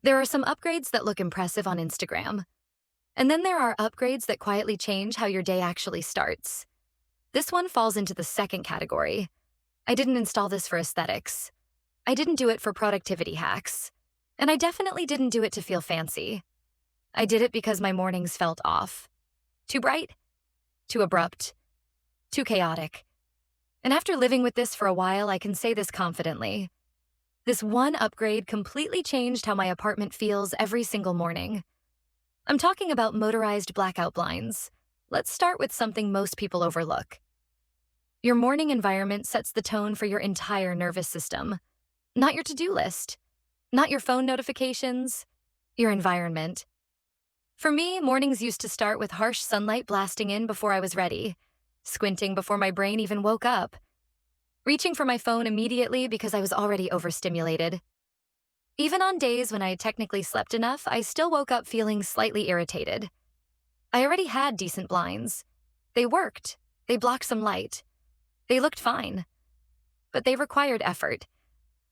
There are some upgrades that look impressive on Instagram, and then there are upgrades that quietly change how your day actually starts. This one falls into the second category. I didn't install this for aesthetics. I didn't do it for productivity hacks. And I definitely didn't do it to feel fancy. I did it because my mornings felt off. Too bright, too abrupt, too chaotic. And after living with this for a while, I can say this confidently. This one upgrade completely changed how my apartment feels every single morning. I'm talking about motorized blackout blinds. Let's start with something most people overlook. Your morning environment sets the tone for your entire nervous system. Not your to-do list, not your phone notifications, your environment. For me, mornings used to start with harsh sunlight blasting in before I was ready, squinting before my brain even woke up, reaching for my phone immediately because I was already overstimulated. Even on days when I had technically slept enough, I still woke up feeling slightly irritated. I already had decent blinds. They worked. They blocked some light. They looked fine. But they required effort.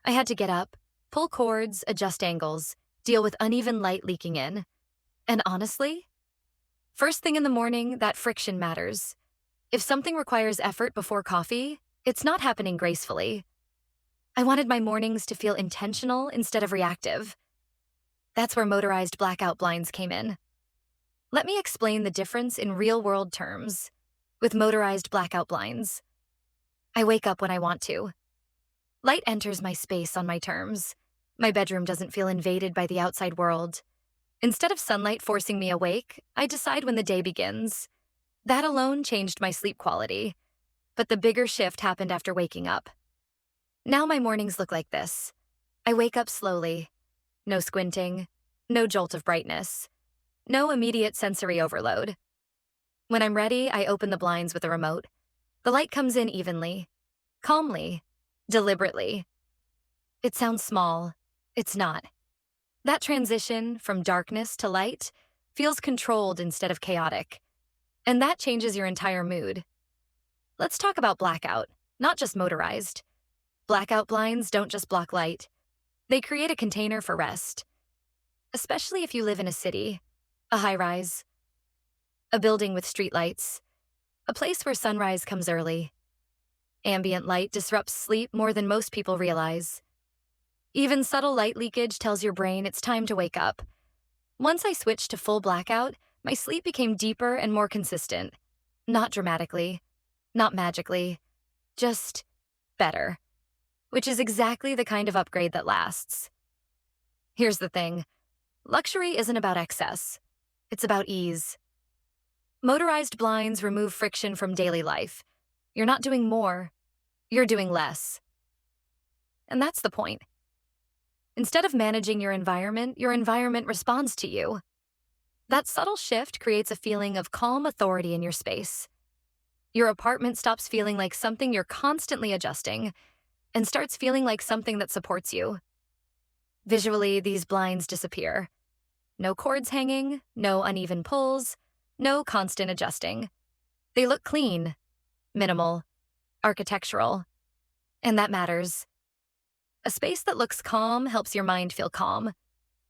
I had to get up, pull cords, adjust angles, deal with uneven light leaking in. And honestly, first thing in the morning, that friction matters. If something requires effort before coffee, it's not happening gracefully. I wanted my mornings to feel intentional instead of reactive. That's where motorized blackout blinds came in. Let me explain the difference in real-world terms. With motorized blackout blinds, I wake up when I want to. Light enters my space on my terms. My bedroom doesn't feel invaded by the outside world. Instead of sunlight forcing me awake, I decide when the day begins. That alone changed my sleep quality. But the bigger shift happened after waking up. Now my mornings look like this. I wake up slowly. No squinting, no jolt of brightness, no immediate sensory overload. When I'm ready, I open the blinds with a remote. The light comes in evenly, calmly, deliberately. It sounds small. It's not. That transition from darkness to light feels controlled instead of chaotic. And that changes your entire mood. Let's talk about blackout, not just motorized. Blackout blinds don't just block light. They create a container for rest. Especially if you live in a city, a high-rise, a building with streetlights, a place where sunrise comes early. Ambient light disrupts sleep more than most people realize. Even subtle light leakage tells your brain it's time to wake up. Once I switched to full blackout, my sleep became deeper and more consistent. Not dramatically, not magically, just better. Which is exactly the kind of upgrade that lasts. Here's the thing. Luxury isn't about excess. It's about ease. Motorized blinds remove friction from daily life. You're not doing more. You're doing less. And that's the point. Instead of managing your environment responds to you. That subtle shift creates a feeling of calm authority in your space. Your apartment stops feeling like something you're constantly adjusting and starts feeling like something that supports you. Visually, these blinds disappear. No cords hanging, no uneven pulls, no constant adjusting. They look clean, minimal, architectural, and that matters. A space that looks calm helps your mind feel calm,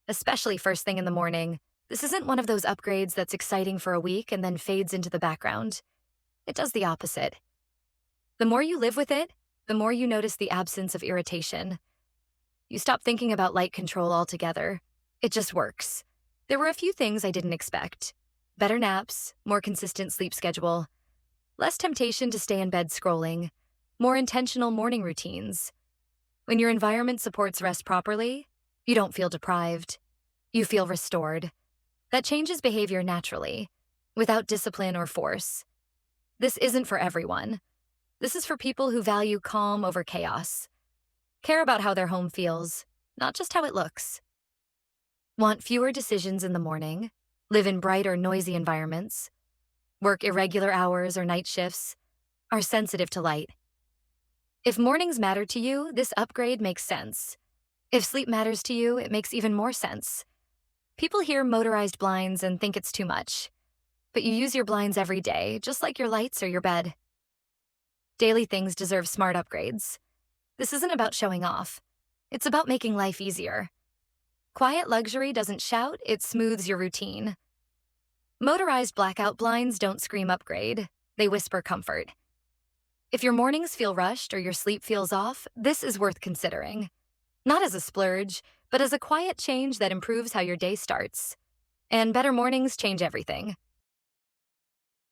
especially first thing in the morning. This isn't one of those upgrades that's exciting for a week and then fades into the background. It does the opposite. The more you live with it, the more you notice the absence of irritation. You stop thinking about light control altogether. It just works. There were a few things I didn't expect. Better naps, more consistent sleep schedule, less temptation to stay in bed scrolling, more intentional morning routines. When your environment supports rest properly, you don't feel deprived. You feel restored. That changes behavior naturally, without discipline or force. This isn't for everyone. This is for people who value calm over chaos. Care about how their home feels, not just how it looks. Want fewer decisions in the morning, live in bright or noisy environments, work irregular hours or night shifts, are sensitive to light. If mornings matter to you, this upgrade makes sense. If sleep matters to you, it makes even more sense. People hear motorized blinds and think it's too much. But you use your blinds every day, just like your lights or your bed. Daily things deserve smart upgrades. This isn't about showing off. It's about making life easier. Quiet luxury doesn't shout, it smooths your routine. Motorized blackout blinds don't scream upgrade, they whisper comfort. If your mornings feel rushed or your sleep feels off, this is worth considering. Not as a splurge, but as a quiet change that improves how your day starts. And better mornings change everything.